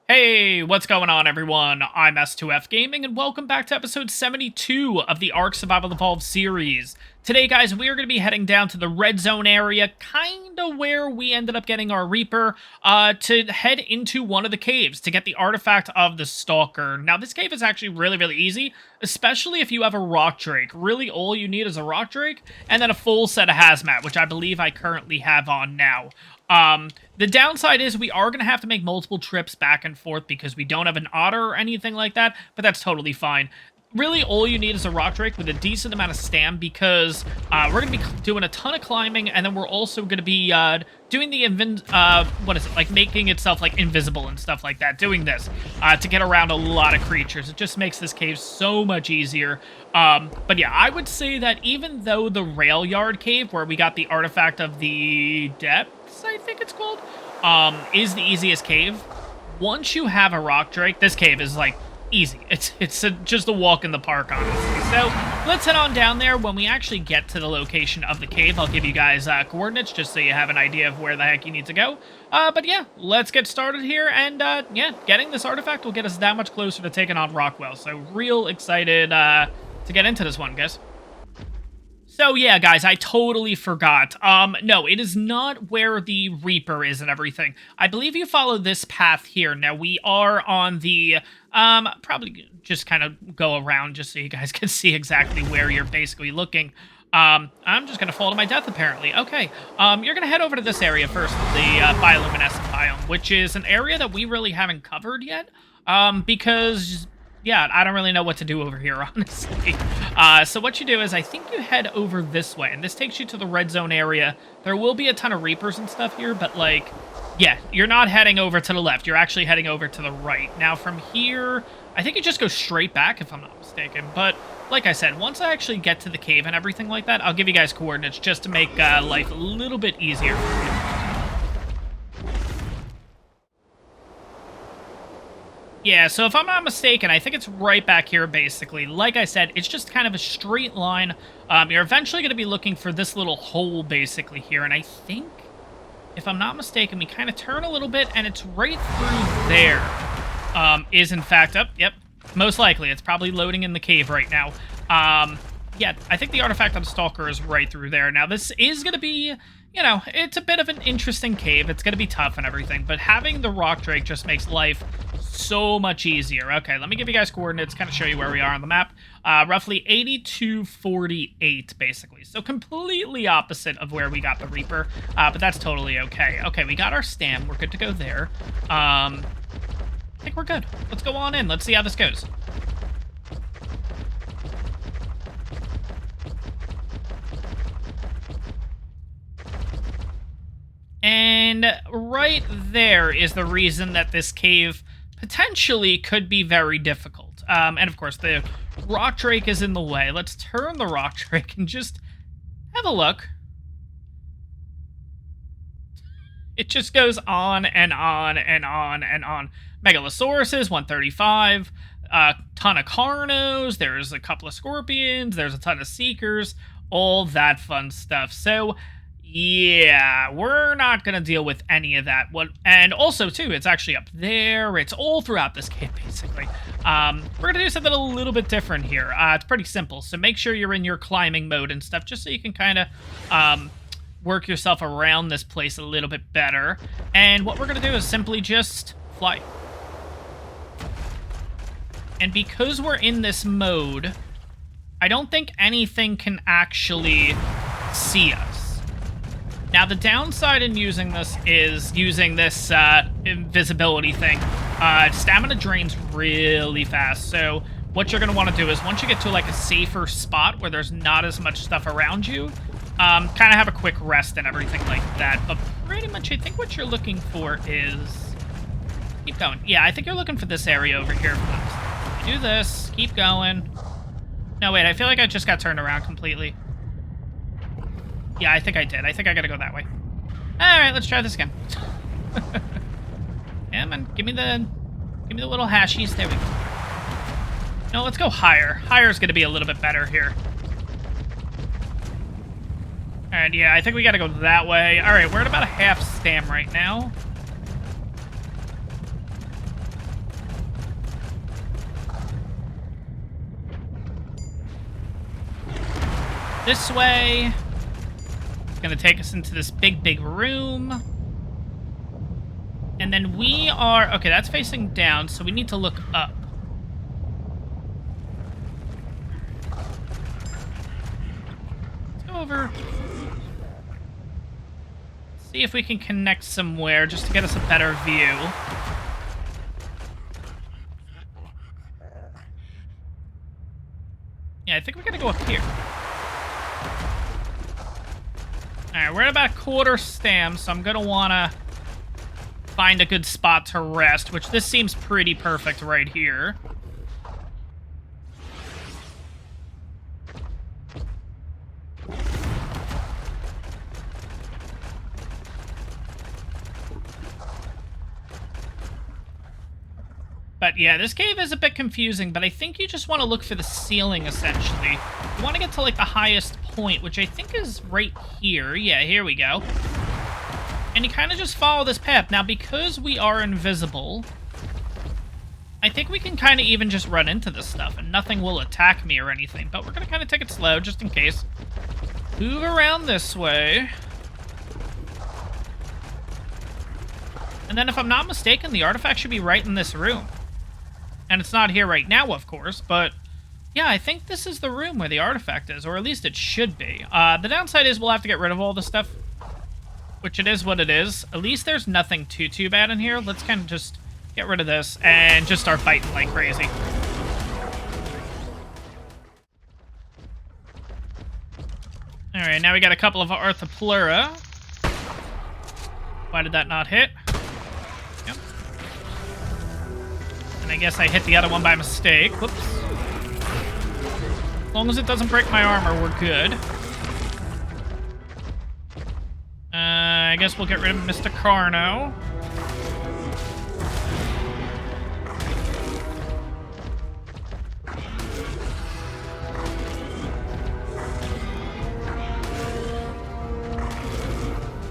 Hey, what's going on, everyone? I'm S2F Gaming, and welcome back to episode 72 of the ARK Survival Evolved series. Today, guys, we are going to be heading down to the red zone area, kind of where we ended up getting our Reaper, to head into one of the caves to get the artifact of the Stalker. Now, this cave is actually really easy, especially if you have a Rock Drake. Really, all you need is a Rock Drake, and then a full set of Hazmat, which I believe I currently have on now. The downside is we are going to have to make multiple trips back and forth because we don't have an otter or anything like that, but that's totally fine. Really, all you need is a Rock Drake with a decent amount of stam because we're going to be doing a ton of climbing, and then we're also going to be doing the making itself like invisible and stuff like that, doing this to get around a lot of creatures. It just makes this cave so much easier. But yeah, I would say that even though the rail yard cave, where we got the artifact of the depths, I think it's called, is the easiest cave, once you have a Rock Drake, this cave is like easy. It's just a walk in the park, honestly. So let's head on down there. When we actually get to the location of the cave, I'll give you guys coordinates just so you have an idea of where the heck you need to go. But yeah, let's get started here. And yeah, getting this artifact will get us that much closer to taking on Rockwell. So real excited to get into this one, guys. So yeah, guys, I totally forgot. No, it is not where the Reaper is and everything. I believe you follow this path here. Now, we are on the, probably just kind of go around just so you guys can see exactly where you're basically looking. I'm just going to fall to my death, apparently. Okay, you're going to head over to this area first, the bioluminescent biome, which is an area that we really haven't covered yet, because yeah, I don't really know what to do over here, honestly. So what you do is, I think you head over this way, and this takes you to the red zone area. There will be a ton of Reapers and stuff here, but, like, yeah, you're not heading over to the left. You're actually heading over to the right. Now, from here, I think you just go straight back, if I'm not mistaken. But, like I said, once I actually get to the cave and everything like that, I'll give you guys coordinates just to make life a little bit easier for you. Yeah, so if I'm not mistaken, I think it's right back here, basically. Like I said, it's just kind of a straight line. You're eventually going to be looking for this little hole, basically, here. And I think, if I'm not mistaken, we kind of turn a little bit, and it's right through there. Is, in fact, up. Yep, most likely. It's probably loading in the cave right now. Yeah, I think the artifact of the Stalker is right through there. Now, this is going to be, you know, it's a bit of an interesting cave. It's going to be tough and everything, but having the Rock Drake just makes life so much easier. Okay, let me give you guys coordinates, kind of show you where we are on the map. Roughly 8248, basically. So completely opposite of where we got the Reaper, but that's totally okay. Okay, we got our stam. We're good to go there. I think we're good. Let's go on in. Let's see how this goes. And right there is the reason that this cave potentially could be very difficult. And of course, the Rock Drake is in the way. Let's turn the Rock Drake and just have a look. It just goes on and on and on and on. Megalosauruses, 135. A ton of Carnos. There's a couple of Scorpions. There's a ton of Seekers. All that fun stuff. So yeah, we're not going to deal with any of that. And also, too, it's actually up there. It's all throughout this cave, basically. We're going to do something a little bit different here. It's pretty simple. So make sure you're in your climbing mode and stuff, just so you can kind of work yourself around this place a little bit better. And what we're going to do is simply just fly. And because we're in this mode, I don't think anything can actually see us. Now, the downside in using this is using this invisibility thing. Stamina drains really fast, so what you're going to want to do is once you get to like a safer spot where there's not as much stuff around you, kind of have a quick rest and everything like that. But pretty much, I think what you're looking for is... Keep going. Yeah, I think you're looking for this area over here. Do this. Keep going. No, wait, I feel like I just got turned around completely. Yeah, I think I did. I think I gotta go that way. Alright, let's try this again. Yeah, man, give me the little hashies. There we go. No, let's go higher. Higher's gonna be a little bit better here. Alright, yeah, I think we gotta go that way. Alright, we're at about a half stam right now. this way. It's gonna take us into this big room. And then we are... Okay, that's facing down, so we need to look up. Let's go over... See if we can connect somewhere just to get us a better view. Yeah, I think we're gonna go up here. Alright, we're at about a quarter stam, so I'm gonna wanna find a good spot to rest, which this seems pretty perfect right here. But yeah, this cave is a bit confusing, but I think you just want to look for the ceiling, essentially. You want to get to, like, the highest point, which I think is right here. Yeah, here we go. And you kind of just follow this path. Now, because we are invisible, I think we can kind of even just run into this stuff, and nothing will attack me or anything. But we're going to kind of take it slow, just in case. Move around this way. And then, if I'm not mistaken, the artifact should be right in this room. And it's not here right now, of course, but yeah, I think this is the room where the artifact is, or at least it should be. The downside is we'll have to get rid of all the stuff, which it is what it is. At least there's nothing too bad in here. Let's kind of just get rid of this and just start fighting like crazy. Alright, now we got a couple of Arthropleura. Why did that not hit? Yep. And I guess I hit the other one by mistake. Whoops. As long as it doesn't break my armor, we're good. I guess we'll get rid of Mr. Carno.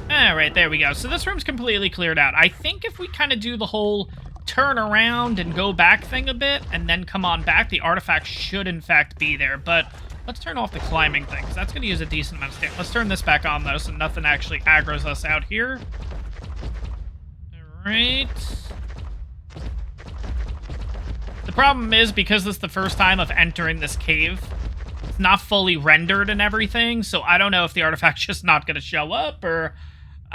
Alright, there we go. So this room's completely cleared out. I think if we kind of do the whole turn around and go back thing a bit, and then come on back, the artifact should in fact be there. But let's turn off the climbing thing, because that's going to use a decent amount of stamina. Let's turn this back on, though, so nothing actually aggroes us out here. Alright. The problem is, because this is the first time of entering this cave, it's not fully rendered and everything, so I don't know if the artifact's just not going to show up, or...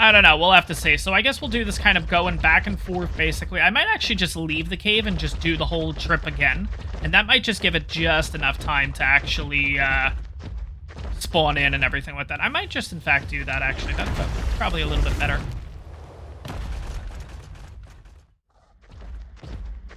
I don't know, we'll have to see. So I guess we'll do this kind of going back and forth, basically. I might actually just leave the cave and just do the whole trip again. And that might just give it just enough time to actually spawn in and everything like that. I might just, in fact, do that, actually. That's probably a little bit better.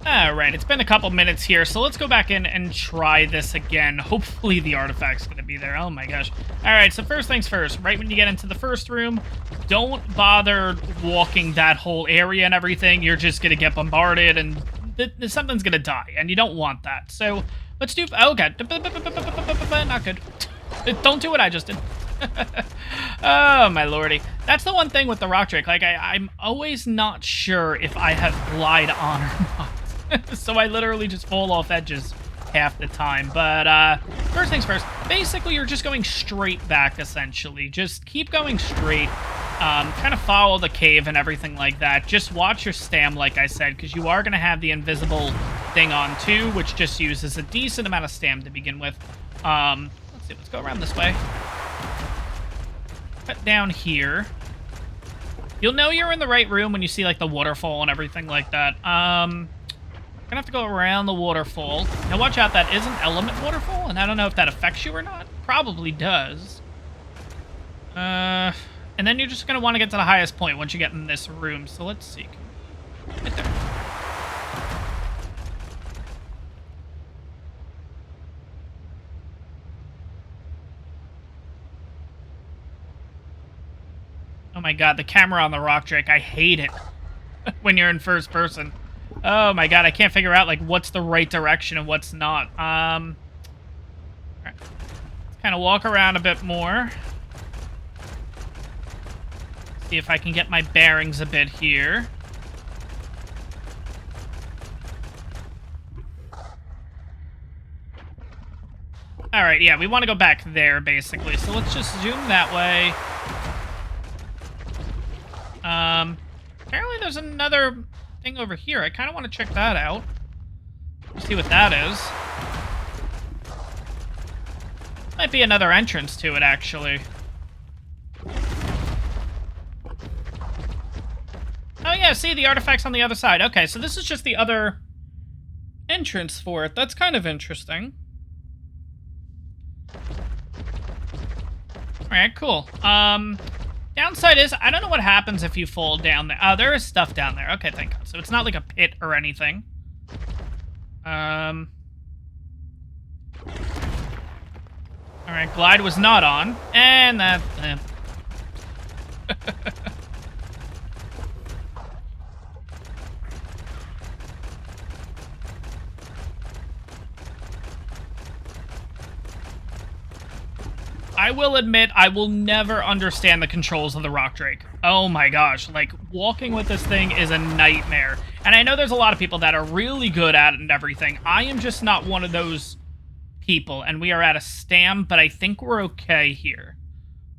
Alright, it's been a couple minutes here, so let's go back in and try this again. Hopefully the artifact's going to be there. Oh my gosh. Alright, so first things first. Right when you get into the first room, don't bother walking that whole area and everything. You're just going to get bombarded and something's going to die, and you don't want that. So let's do... Oh, God. Not good. Don't do what I just did. Oh, my lordy. That's the one thing with the rock drake. Like, I'm always not sure if I have glide on or not. So I literally just fall off edges half the time. But first things first, basically you're just going straight back, essentially. Just keep going straight. Kind of follow the cave and everything like that. Just watch your stam, like I said, because you are going to have the invisible thing on too, which just uses a decent amount of stam to begin with. Let's see, let's go around this way. Cut down here. You'll know you're in the right room when you see, like, the waterfall and everything like that. Gonna have to go around the waterfall. Now, watch out, that is an element waterfall, and I don't know if that affects you or not. Probably does. And then you're just gonna want to get to the highest point once you get in this room. So let's see. Right there. Oh my god, the camera on the rock drake, I hate it when you're in first person. Oh my god, I can't figure out, like, what's the right direction and what's not. Alright. Let's kind of walk around a bit more. See if I can get my bearings a bit here. All right, yeah, we want to go back there, basically. So let's just zoom that way. Apparently there's another thing over here. I kind of want to check that out. See what that is. Might be another entrance to it, actually. Oh, yeah, see, the artifact's on the other side. Okay, so this is just the other entrance for it. That's kind of interesting. Alright, cool. Downside is, I don't know what happens if you fall down there. Oh, there is stuff down there. Okay, thank God. So it's not like a pit or anything. Alright, glide was not on. And that... I will admit, I will never understand the controls of the Rock Drake. Oh my gosh, like, walking with this thing is a nightmare. And I know there's a lot of people that are really good at it and everything. I am just not one of those people, and we are at a stam, but I think we're okay here.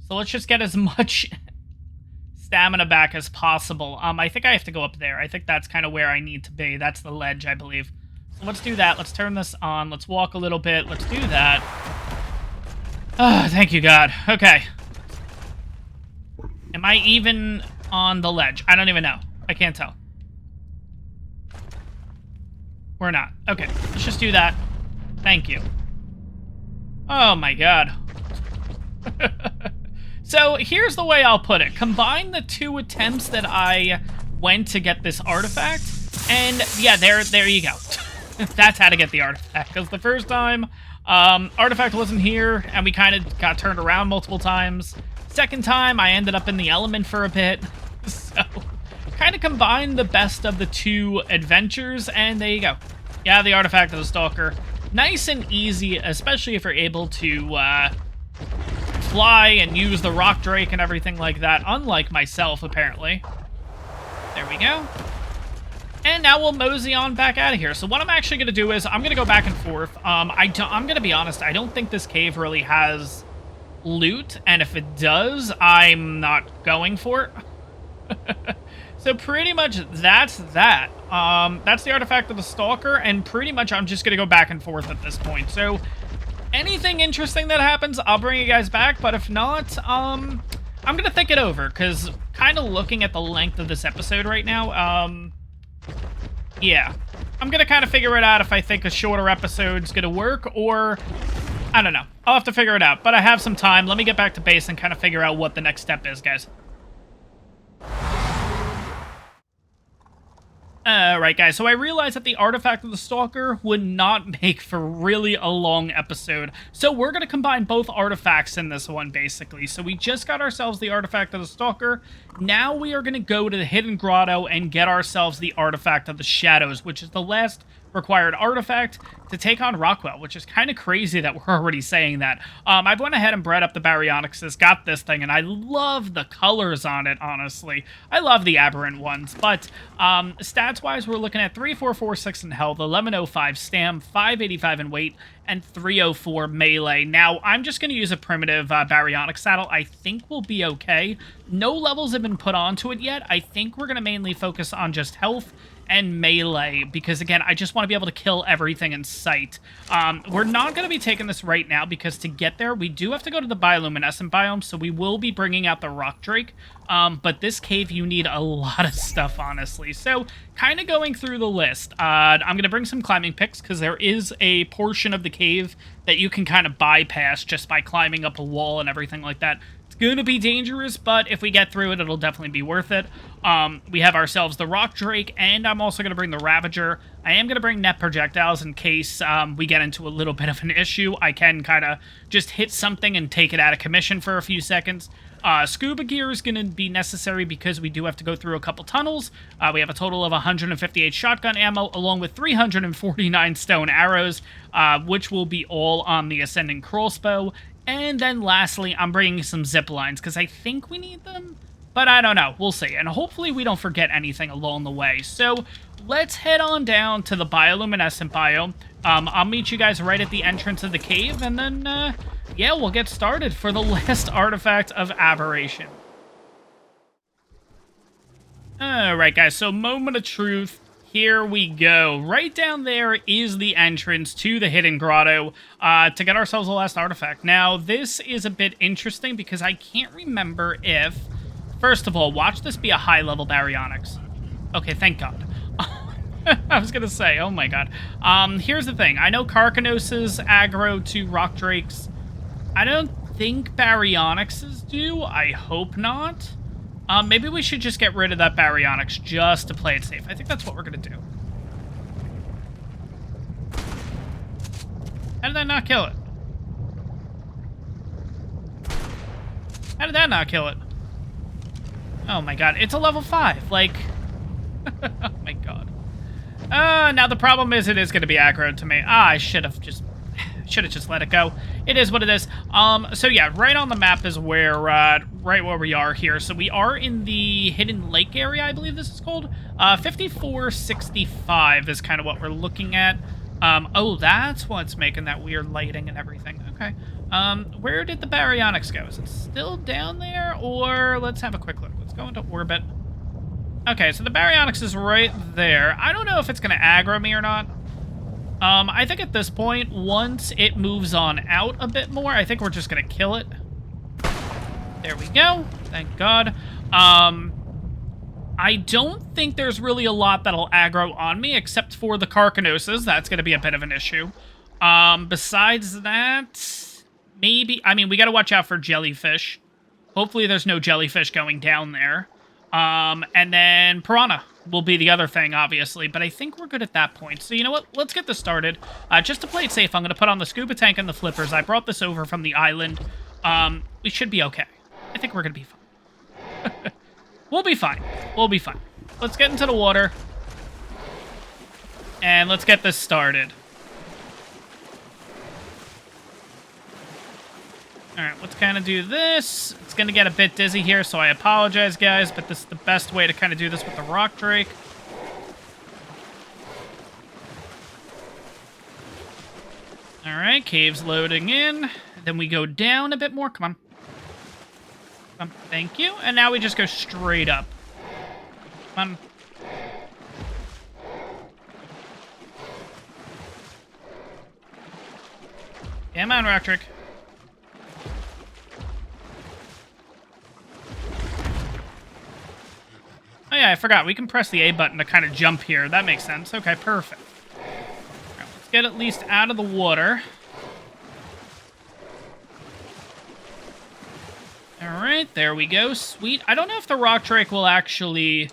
So let's just get as much stamina back as possible. I think I have to go up there. I think that's kind of where I need to be. That's the ledge, I believe. So let's do that. Let's turn this on. Let's walk a little bit. Let's do that. Oh, thank you, God. Okay. Am I even on the ledge? I don't even know. I can't tell. We're not. Okay, let's just do that. Thank you. Oh, my God. So, here's the way I'll put it. Combine the two attempts that I went to get this artifact, and, yeah, there you go. That's how to get the artifact, because the first time... artifact wasn't here, and we kind of got turned around multiple times. Second time, I ended up in the element for a bit. So, kind of combined the best of the two adventures, and there you go. Yeah, the artifact of the Stalker. Nice and easy, especially if you're able to, fly and use the Rock Drake and everything like that, unlike myself, apparently. There we go. And now we'll mosey on back out of here. So what I'm actually going to do is I'm going to go back and forth. I'm going to be honest. I don't think this cave really has loot. And if it does, I'm not going for it. So pretty much that's that. That's the artifact of the Stalker. And pretty much I'm just going to go back and forth at this point. So anything interesting that happens, I'll bring you guys back. But if not, I'm going to think it over. Because kind of looking at the length of this episode right now, yeah, I'm going to kind of figure it out if I think a shorter episode's going to work, or, I don't know. I'll have to figure it out, but I have some time. Let me get back to base and kind of figure out what the next step is, guys. Alright, guys, so I realized that the artifact of the Stalker would not make for really a long episode, so we're going to combine both artifacts in this one, basically. So we just got ourselves the artifact of the Stalker. Now we are going to go to the Hidden Grotto and get ourselves the artifact of the Shadows, which is the last required artifact to take on Rockwell, which is kind of crazy that we're already saying that. I've went ahead and bred up the Baryonyxes, got this thing, and I love the colors on it, honestly. I love the aberrant ones, but stats-wise, we're looking at 3446 in health, 1105 stam, 585 in weight, and 304 melee. Now, I'm just going to use a primitive Baryonyx saddle. I think we'll be okay. No levels have been put onto it yet. I think we're going to mainly focus on just health and melee, because again, I just want to be able to kill everything in sight. We're not going to be taking this right now, because to get there, we do have to go to the bioluminescent biome, so we will be bringing out the Rock Drake. But this cave, you need a lot of stuff, honestly. So, kind of going through the list, I'm going to bring some climbing picks, because there is a portion of the cave that you can kind of bypass just by climbing up a wall and everything like that. It's going to be dangerous, but if we get through it, it'll definitely be worth it. We have ourselves the Rock Drake, and I'm also going to bring the Ravager. I am going to bring net projectiles in case we get into a little bit of an issue. I can kind of just hit something and take it out of commission for a few seconds. Scuba gear is going to be necessary because we do have to go through a couple tunnels. We have a total of 158 shotgun ammo, along with 349 stone arrows, which will be all on the Ascending Crossbow. And then lastly, I'm bringing some zip lines, because I think we need them, but I don't know. We'll see. And hopefully we don't forget anything along the way. So let's head on down to the bioluminescent biome. I'll meet you guys right at the entrance of the cave, and then, yeah, we'll get started for the last artifact of Aberration. Alright, guys, so moment of truth. Here we go. Right down there is the entrance to the hidden grotto to get ourselves the last artifact. Now, this is a bit interesting because I can't remember if... First of all, watch this be a high-level baryonyx. Okay, thank God. I was gonna say, oh my God. Here's the thing. I know Karkanoses aggro to rock drakes. I don't think baryonyxes do. I hope not. Maybe we should just get rid of that baryonyx just to play it safe. I think that's what we're gonna do. How did that not kill it? How did that not kill it? Oh my God, it's a level 5, like... oh my God. Now the problem is it is gonna be aggroed to me. I should have just let it go. It is what it is. So yeah, right on the map is where, right where we are here. So we are in the Hidden Lake area, I believe this is called. 5465 is kind of what we're looking at. Oh, that's what's making that weird lighting and everything. Okay. Where did the baryonyx go? Is it still down there? Or let's have a quick look. Let's go into orbit. Okay, so the baryonyx is right there. I don't know if it's going to aggro me or not. I think at this point, once it moves on out a bit more, I think we're just going to kill it. There we go. Thank God. I don't think there's really a lot that'll aggro on me, except for the Karkanoses. That's going to be a bit of an issue. Besides that, maybe... I mean, we got to watch out for jellyfish. Hopefully there's no jellyfish going down there. And then piranha will be the other thing, obviously, but I think we're good at that point. So you know what? Let's get this started. Just to play it safe, I'm going to put on the scuba tank and the flippers. I brought this over from the island. We should be okay. I think we're going to be fine. We'll be fine. We'll be fine. Let's get into the water. And let's get this started. Alright, let's kind of do this. It's going to get a bit dizzy here, so I apologize, guys, but this is the best way to kind of do this with the rock drake. Alright, cave's loading in. Then we go down a bit more. Come on. Come on. Thank you. And now we just go straight up. Come on. Come on, rock drake. Oh yeah, I forgot. We can press the A button to kind of jump here. That makes sense. Okay, perfect. All right, let's get at least out of the water. All right, there we go. Sweet. I don't know if the rock drake will actually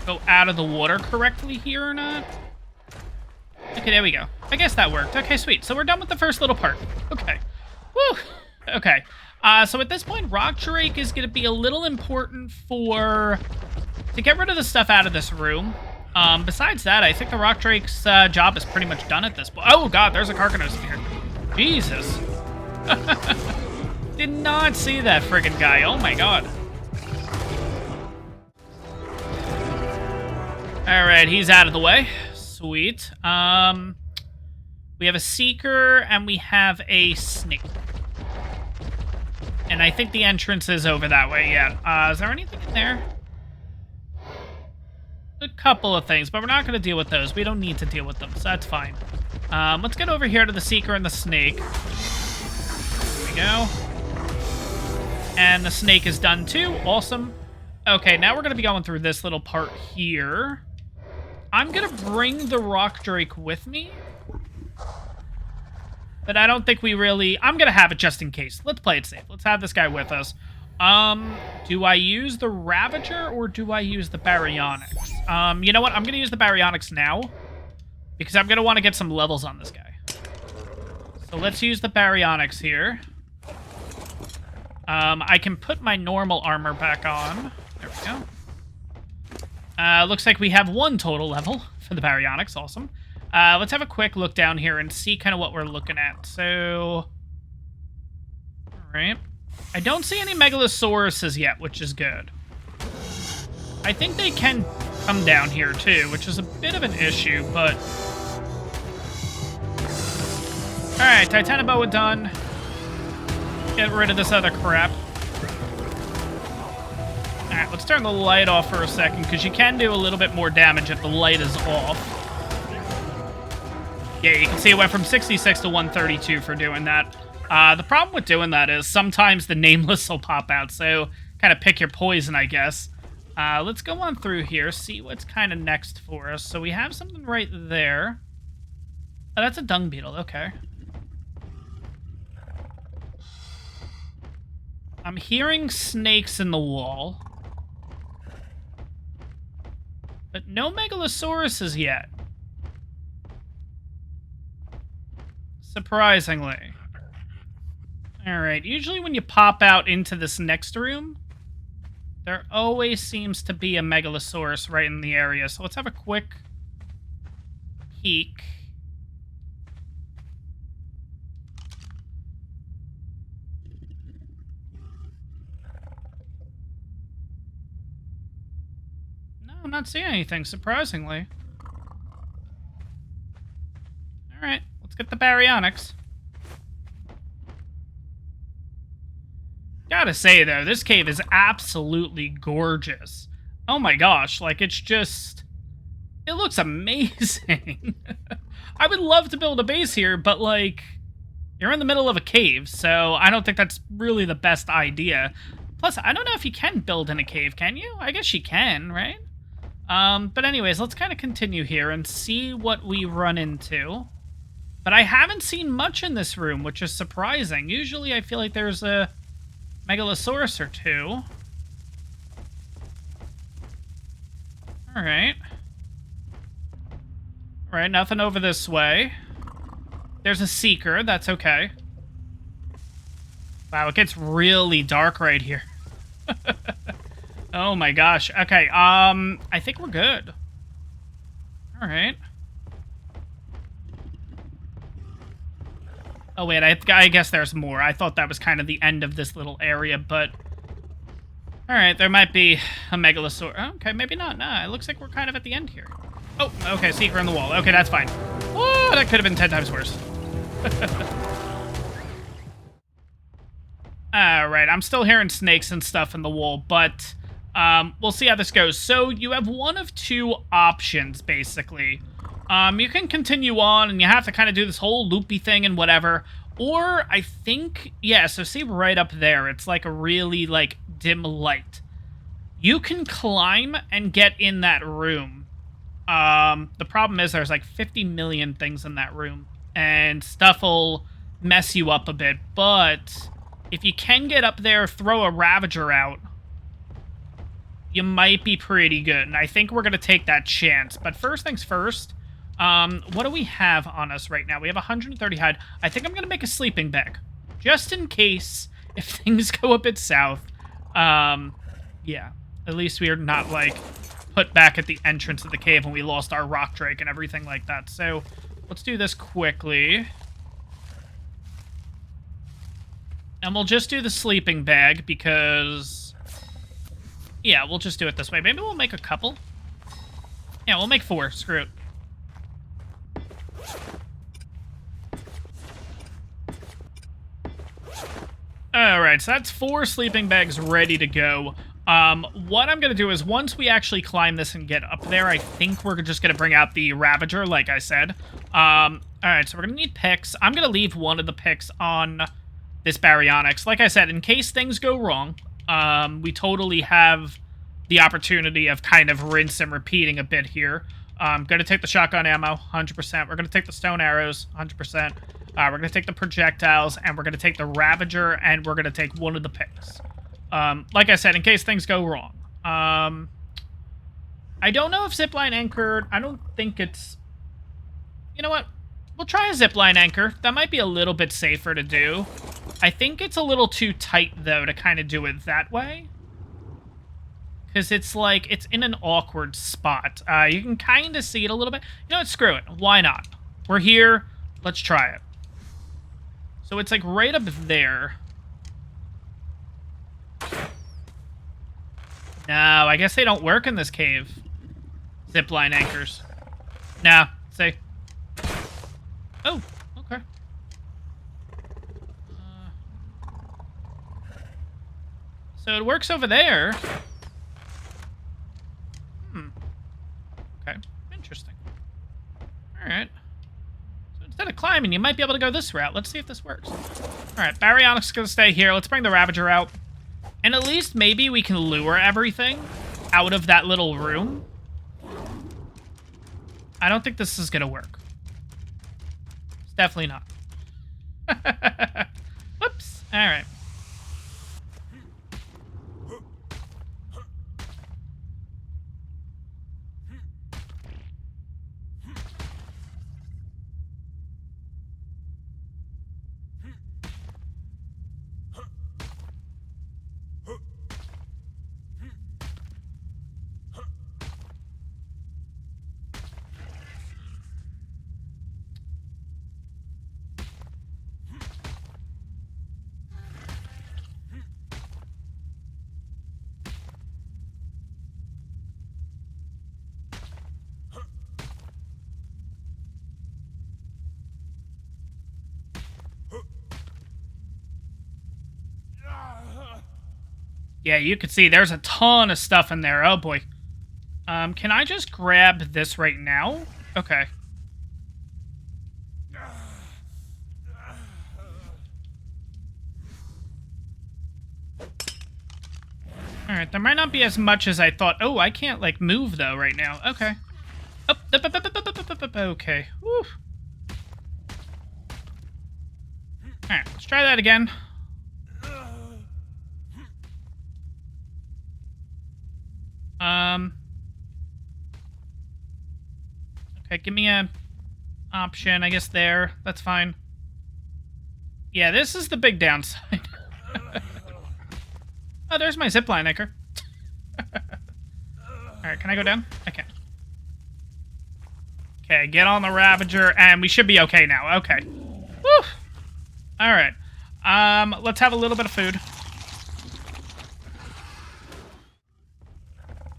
go out of the water correctly here or not. Okay, there we go. I guess that worked. Okay, sweet. So we're done with the first little part. Okay. Woo! Okay. So at this point, rock drake is going to be a little important to get rid of the stuff out of this room. Besides that, I think the rock drake's job is pretty much done at this point. Oh God, there's a Karkanos in here. Jesus. Did not see that friggin' guy. Oh my God. All right, he's out of the way. Sweet. We have a seeker and we have a snake. And I think the entrance is over that way, yeah. Is there anything in there? A couple of things, but we're not going to deal with those. We don't need to deal with them, so that's fine. Let's get over here to the Seeker and the Snake. There we go. And the Snake is done too. Awesome. Okay, now we're going to be going through this little part here. I'm going to bring the Rock Drake with me. But I don't think we really... I'm going to have it just in case. Let's play it safe. Let's have this guy with us. Do I use the Ravager or do I use the Baryonyx? You know what? I'm going to use the Baryonyx now. Because I'm going to want to get some levels on this guy. So let's use the Baryonyx here. I can put my normal armor back on. There we go. Looks like we have one total level for the Baryonyx. Awesome. Let's have a quick look down here and see kind of what we're looking at. So, all right. I don't see any Megalosauruses yet, which is good. I think they can come down here too, which is a bit of an issue, but Alright, Titanoboa done. Get rid of this other crap. Alright, let's turn the light off for a second, because you can do a little bit more damage if the light is off. Yeah, you can see it went from 66 to 132 for doing that. The problem with doing that is sometimes the nameless will pop out, so kind of pick your poison, I guess. Let's go on through here, see what's kind of next for us. So we have something right there. Oh, that's a dung beetle, okay. I'm hearing snakes in the wall. But no megalosauruses yet. Surprisingly. Alright, usually when you pop out into this next room, there always seems to be a megalosaurus right in the area. So let's have a quick peek. No, I'm not seeing anything, surprisingly. Alright, let's get the baryonyx. Gotta say, though, this cave is absolutely gorgeous. Oh my gosh, like, it's just... It looks amazing. I would love to build a base here, but, like, you're in the middle of a cave, so I don't think that's really the best idea. Plus, I don't know if you can build in a cave, can you? I guess you can, right? But anyways, let's kind of continue here and see what we run into. But I haven't seen much in this room, which is surprising. Usually I feel like there's a megalosaurus or two. Alright. Alright, nothing over this way. There's a seeker, that's okay. Wow, it gets really dark right here. Oh my gosh. Okay, I think we're good. Alright. Oh wait, I guess there's more. I thought that was kind of the end of this little area, but... Alright, there might be a megalosaurus. Oh, okay, maybe not. Nah, it looks like we're kind of at the end here. Oh, okay, seeker in the wall. Okay, that's fine. Oh, that could have been 10 times worse. Alright, I'm still hearing snakes and stuff in the wall, but we'll see how this goes. So, you have one of two options, basically. You can continue on, and you have to kind of do this whole loopy thing and whatever. Or, I think, yeah, so see right up there, it's like a really, like, dim light. You can climb and get in that room. The problem is there's like 50 million things in that room, and stuff will mess you up a bit, but if you can get up there, throw a Ravager out, you might be pretty good, and I think we're going to take that chance. But first things first, what do we have on us right now? We have 130 hide. I think I'm going to make a sleeping bag, just in case if things go a bit south. Yeah, at least we are not, like, put back at the entrance of the cave when we lost our rock drake and everything like that. So, let's do this quickly. And we'll just do the sleeping bag because... Yeah, we'll just do it this way. Maybe we'll make a couple. Yeah, we'll make 4. Screw it. Alright, so that's 4 sleeping bags ready to go. What I'm going to do is once we actually climb this and get up there, I think we're just going to bring out the Ravager, like I said. Alright, so we're going to need picks. I'm going to leave one of the picks on this baryonyx. Like I said, in case things go wrong, we totally have the opportunity of kind of rinse and repeating a bit here. Going to take the shotgun ammo, 100%. We're going to take the stone arrows, 100%. We're going to take the projectiles, and we're going to take the Ravager, and we're going to take one of the picks. Like I said, in case things go wrong. I don't know if zipline anchored. I don't think it's... You know what? We'll try a zipline anchor. That might be a little bit safer to do. I think it's a little too tight, though, to kind of do it that way. Because it's like, it's in an awkward spot. You can kind of see it a little bit. You know what? Screw it. Why not? We're here. Let's try it. So it's like right up there. No, I guess they don't work in this cave. Zipline anchors. Nah, say. Oh, okay. So it works over there. Okay, interesting. Alright. So instead of climbing, you might be able to go this route. Let's see if this works. Alright, Baryonyx gonna stay here. Let's bring the Ravager out. And at least maybe we can lure everything out of that little room. I don't think this is gonna work. It's definitely not. Whoops. Alright. Yeah, you can see there's a ton of stuff in there. Oh, boy. Can I just grab this right now? Okay. Alright, there might not be as much as I thought. Oh, I can't, like, move, though, right now. Okay. Oh, okay. Woo. Alright, let's try that again. Okay, give me a option, I guess there. That's fine. Yeah, this is the big downside. Oh, there's my zipline anchor. Alright, can I go down? I can. Okay, get on the Ravager, and we should be okay now. Okay. Woo! Alright. Let's have a little bit of food.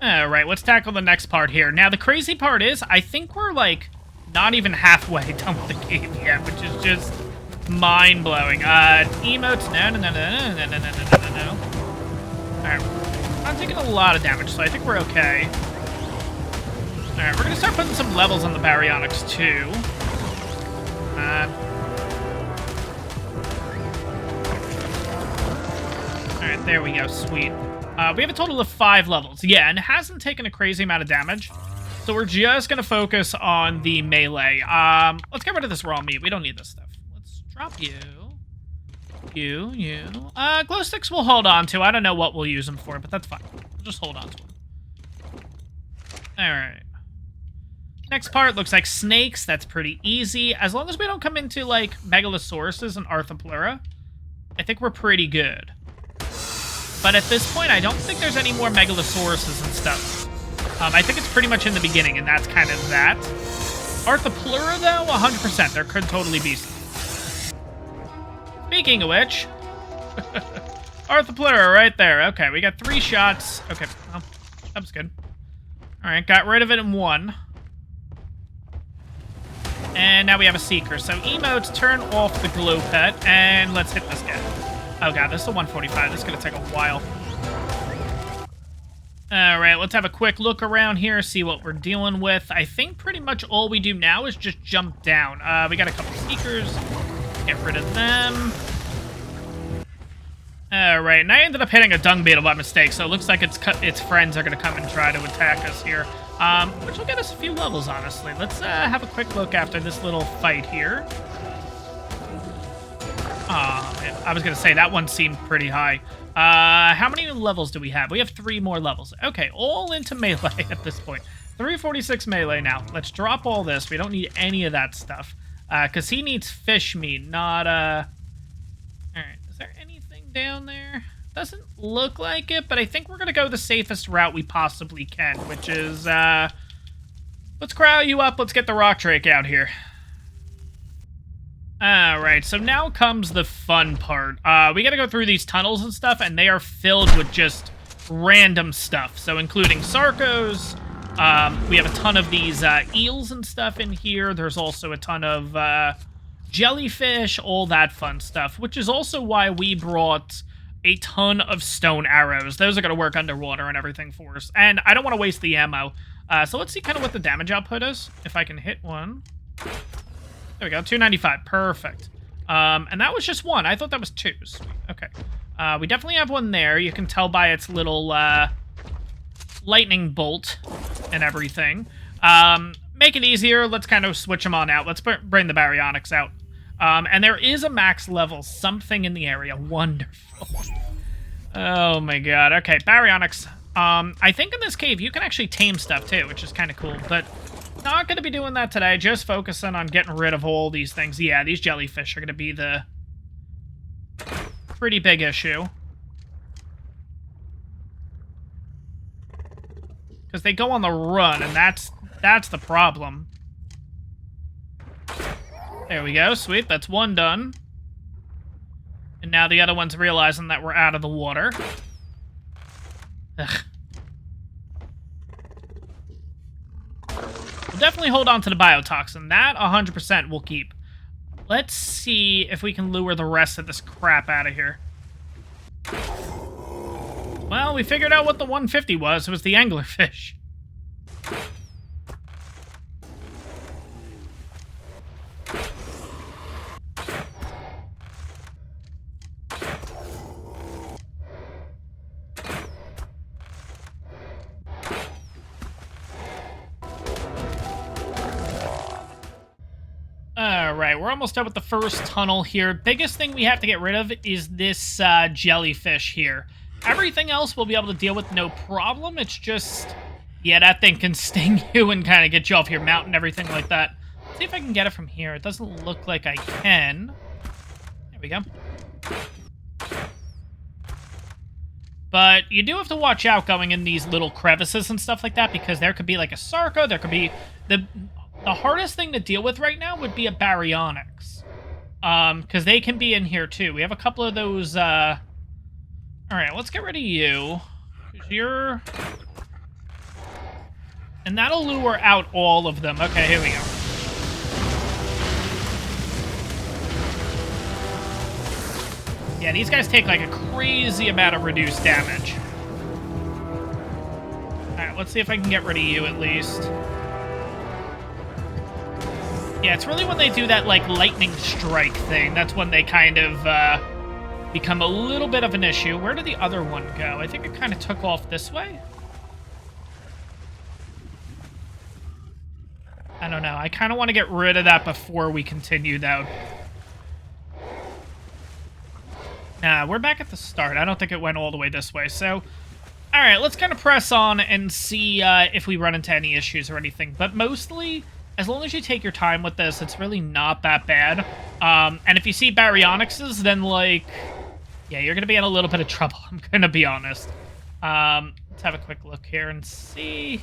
Alright, let's tackle the next part here. Now, the crazy part is, I think we're, like, not even halfway done with the game yet, which is just mind-blowing. Emotes, no. Alright, I'm taking a lot of damage, so I think we're okay. Alright, we're gonna start putting some levels on the Baryonyx, too. Alright, there we go, sweet. We have a total of 5 levels. Yeah, and it hasn't taken a crazy amount of damage. So we're just going to focus on the melee. Let's get rid of this raw meat. We don't need this stuff. Let's drop you. You. Glow sticks we'll hold on to. I don't know what we'll use them for, but that's fine. We'll just hold on to them. Alright. Next part looks like snakes. That's pretty easy. As long as we don't come into, like, Megalosauruses and Arthropleura, I think we're pretty good. But at this point, I don't think there's any more Megalosauruses and stuff. I think it's pretty much in the beginning, and that's kind of that. Arthropleura, though, 100%. There could totally be some. Speaking of which, Arthropleura right there. Okay, we got 3 shots. Okay, well, that was good. All right, got rid of it in 1. And now we have a Seeker. So emotes, turn off the glow pet, and let's hit this guy. Oh god, this is a 145. This is going to take a while. Alright, let's have a quick look around here, see what we're dealing with. I think pretty much all we do now is just jump down. We got a couple Seekers. Get rid of them. Alright, and I ended up hitting a dung beetle by mistake, so it looks like its friends are going to come and try to attack us here. Which will get us a few levels, honestly. Let's have a quick look after this little fight here. Oh, man. I was going to say, that one seemed pretty high. How many levels do we have? We have 3 more levels. Okay, all into melee at this point. 346 melee now. Let's drop all this. We don't need any of that stuff. Because he needs fish meat, not, Alright, is there anything down there? Doesn't look like it, but I think we're going to go the safest route we possibly can, which is, let's crowd you up. Let's get the rock drake out here. Alright, so now comes the fun part. We gotta go through these tunnels and stuff, and they are filled with just random stuff. So including Sarcos, we have a ton of these eels and stuff in here. There's also a ton of jellyfish, all that fun stuff, which is also why we brought a ton of stone arrows. Those are going to work underwater and everything for us. And I don't want to waste the ammo. So let's see kind of what the damage output is. If I can hit one. There we go, 295. Perfect. And that was just one. I thought that was two. Sweet. Okay. We definitely have one there. You can tell by its little lightning bolt and everything. Make it easier. Let's kind of switch them on out. Let's bring the baryonyx out. And there is a max level something in the area. Wonderful. Oh my god. Okay, baryonyx. I think in this cave you can actually tame stuff too, which is kind of cool. But not going to be doing that today. Just focusing on getting rid of all these things. Yeah, these jellyfish are going to be the pretty big issue. Because they go on the run, and that's the problem. There we go. Sweet. That's one done. And now the other one's realizing that we're out of the water. Ugh. We'll definitely hold on to the biotoxin. That 100% will keep. Let's see if we can lure the rest of this crap out of here. Well, we figured out what the 150 was. It was the anglerfish. Alright, we're almost done with the first tunnel here. Biggest thing we have to get rid of is this jellyfish here. Everything else we'll be able to deal with no problem. It's just, yeah, that thing can sting you and kind of get you off your mount and everything like that. Let's see if I can get it from here. It doesn't look like I can. There we go. But you do have to watch out going in these little crevices and stuff like that, because there could be like a sarco, there could be... The hardest thing to deal with right now would be a baryonyx. Because they can be in here too. We have a couple of those, Alright, let's get rid of you. 'Cause you're... And that'll lure out all of them. Okay, here we go. Yeah, these guys take like a crazy amount of reduced damage. Alright, let's see if I can get rid of you at least. Yeah, it's really when they do that, like, lightning strike thing. That's when they kind of, become a little bit of an issue. Where did the other one go? I think it kind of took off this way? I don't know. I kind of want to get rid of that before we continue, though. Nah, we're back at the start. I don't think it went all the way this way, so... Alright, let's kind of press on and see if we run into any issues or anything. But mostly... As long as you take your time with this, it's really not that bad. And if you see baryonyxes, then, like... Yeah, you're going to be in a little bit of trouble, I'm going to be honest. Let's have a quick look here and see...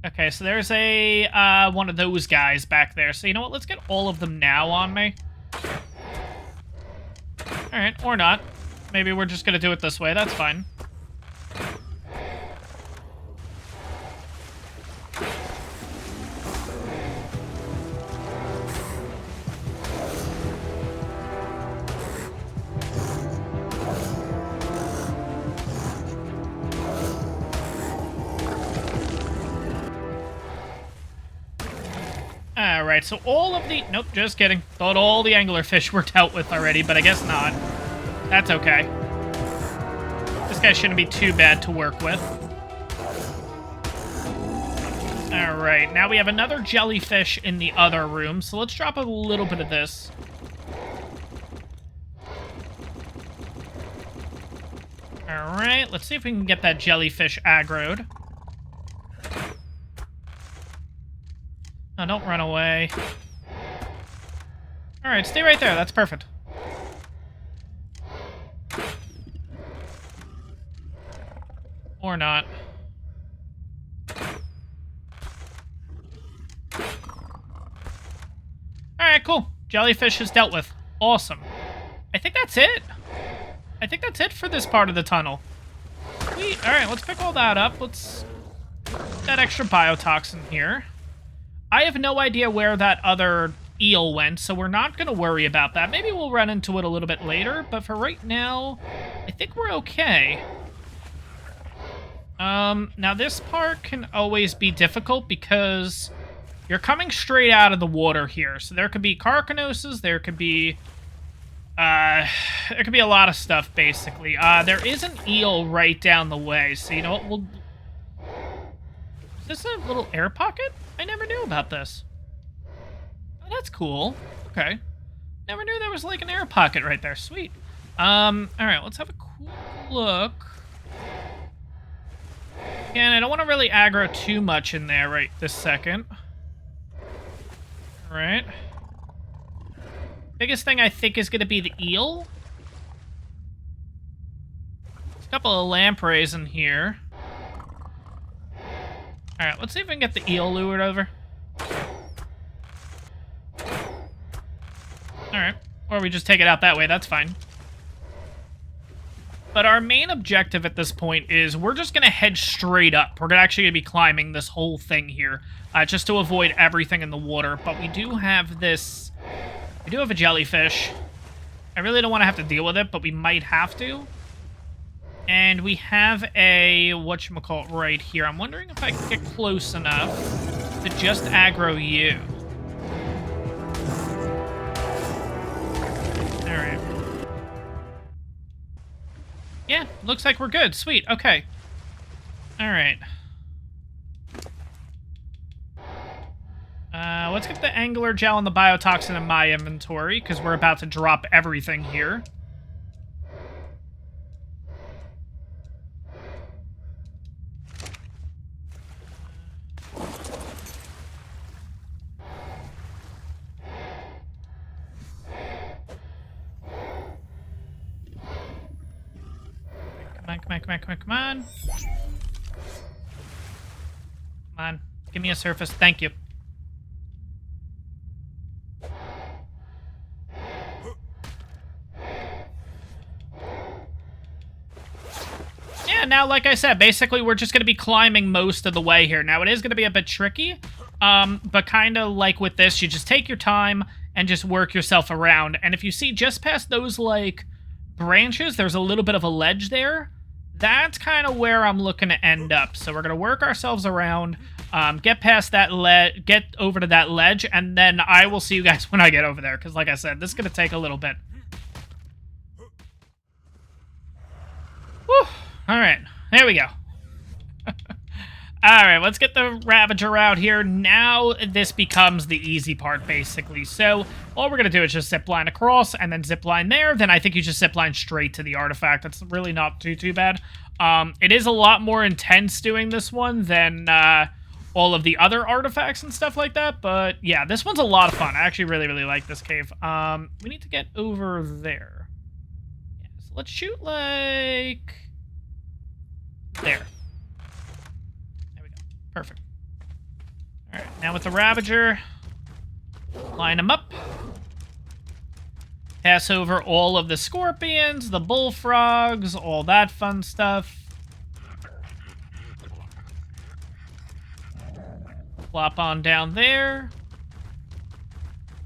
Okay, so there's a one of those guys back there. So you know what? Let's get all of them now on me. Alright, or not. Maybe we're just going to do it this way. That's fine. Alright, so all of the... Nope, just kidding. Thought all the anglerfish were dealt with already, but I guess not. That's okay. This guy shouldn't be too bad to work with. Alright, now we have another jellyfish in the other room, so let's drop a little bit of this. Alright, let's see if we can get that jellyfish aggroed. No, don't run away. Alright, stay right there. That's perfect. Or not. Alright, cool. Jellyfish is dealt with. Awesome. I think that's it. I think that's it for this part of the tunnel. Sweet. Alright, let's pick all that up. Let's... That extra biotoxin here. I have no idea where that other eel went, so we're not going to worry about that. Maybe we'll run into it a little bit later, but for right now, I think we're okay. Now this part can always be difficult because you're coming straight out of the water here. So there could be carcanoses, there could be a lot of stuff, basically. There is an eel right down the way, so you know what, is this a little air pocket? I never knew about this. Oh, that's cool. Okay. Never knew there was like an air pocket right there. Sweet. Alright, let's have a quick look. And I don't want to really aggro too much in there right this second. Alright. Biggest thing I think is going to be the eel. There's a couple of lampreys in here. Alright, let's see if we can get the eel lured over. Alright. Or we just take it out that way, that's fine. But our main objective at this point is we're just going to head straight up. We're actually going to be climbing this whole thing here, just to avoid everything in the water. But we do have this... We do have a jellyfish. I really don't want to have to deal with it, but we might have to. And we have a whatchamacallit right here. I'm wondering if I can get close enough to just aggro you. Alright. Yeah, looks like we're good. Sweet, okay. Alright. Let's get the angler gel and the biotoxin in my inventory, because we're about to drop everything here. Come on. Come on. Give me a surface. Thank you. Yeah, now, like I said, basically we're just going to be climbing most of the way here. Now, it is going to be a bit tricky, but kind of like with this, you just take your time and just work yourself around. And if you see just past those, like, branches, there's a little bit of a ledge there. That's kind of where I'm looking to end up. So we're going to work ourselves around, get past that get over to that ledge, and then I will see you guys when I get over there. Because like I said, this is going to take a little bit. Whew. Alright, there we go. Alright, let's get the Ravager out here. Now this becomes the easy part, basically. So all we're going to do is just zip line across and then zip line there. Then I think you just zip line straight to the artifact. That's really not too bad. It is a lot more intense doing this one than all of the other artifacts and stuff like that. But yeah, this one's a lot of fun. I actually really like this cave. We need to get over there. Yeah, so let's shoot like... there. Perfect. Alright, now with the Ravager, line them up. Pass over all of the scorpions, the bullfrogs, all that fun stuff. Plop on down there.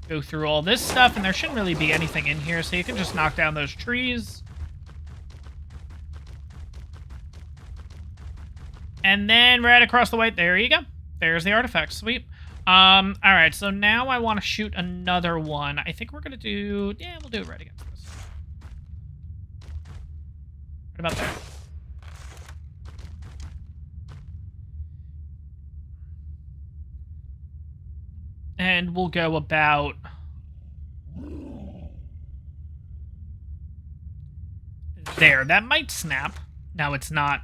Go through all this stuff, and there shouldn't really be anything in here, so you can just knock down those trees. And then right across the way, there you go. There's the artifact. Sweet. Alright, so now I want to shoot another one. I think we're going to do... yeah, we'll do it right against this. Right about there. And we'll go about... there. That might snap. No, it's not.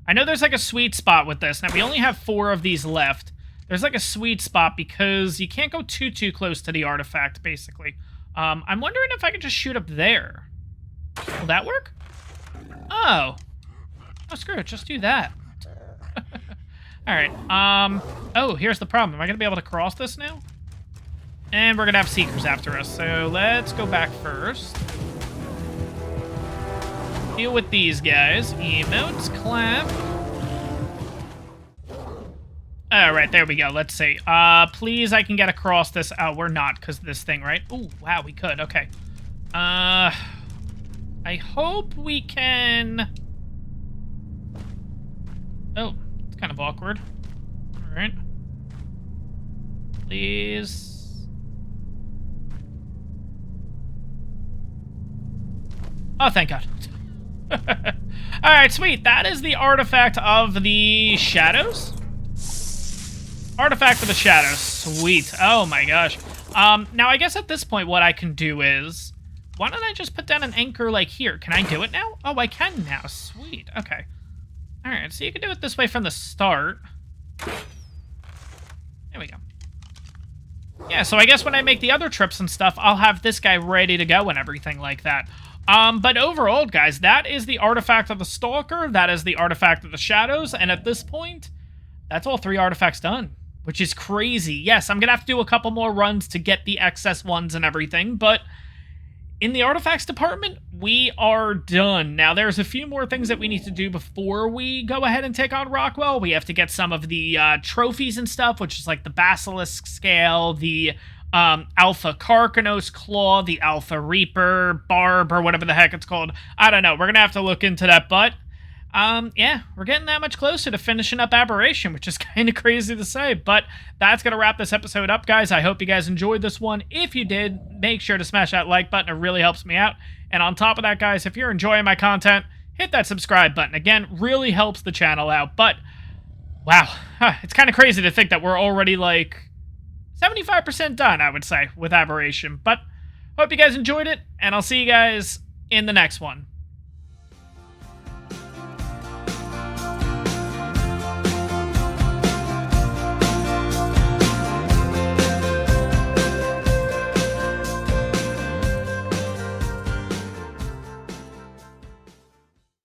I know there's like a sweet spot with this. Now, we only have 4 of these left. There's like a sweet spot because you can't go too close to the artifact, basically. I'm wondering if I could just shoot up there. Will that work? Oh. Oh, screw it. Just do that. All right. Oh, here's the problem. Am I going to be able to cross this now? And we're going to have Seekers after us. So let's go back first. Deal with these guys. Emotes, clap. All right, there we go. Let's see. Please, I can get across this. Oh, we're not, because of this thing, right? Oh, wow, we could. Okay. I hope we can... Oh, it's kind of awkward. All right. Please. Oh, thank God. All right, sweet. That is the artifact of the shadows. Artifact of the shadows. Sweet. Oh my gosh. Now I guess at this point what I can do is, why don't I just put down an anchor like here? Can I do it now? Oh, I can now. Sweet. Okay. All right, so you can do it this way from the start. There we go. Yeah, so I guess when I make the other trips and stuff, I'll have this guy ready to go and everything like that. But overall, guys, that is the artifact of the Stalker, that is the artifact of the Shadows, and at this point, that's all 3 artifacts done, which is crazy. Yes, I'm gonna have to do a couple more runs to get the excess ones and everything, but in the artifacts department, we are done. Now, there's a few more things that we need to do before we go ahead and take on Rockwell. We have to get some of the trophies and stuff, which is like the Basilisk Scale, the Alpha Carcanos Claw, the Alpha Reaper Barb, or whatever the heck it's called. I don't know. We're going to have to look into that, but yeah, we're getting that much closer to finishing up Aberration, which is kind of crazy to say, but that's going to wrap this episode up, guys. I hope you guys enjoyed this one. If you did, make sure to smash that like button. It really helps me out. And on top of that, guys, if you're enjoying my content, hit that subscribe button. Again, really helps the channel out, but wow, it's kind of crazy to think that we're already like 75% done, I would say, with Aberration. But hope you guys enjoyed it, and I'll see you guys in the next one.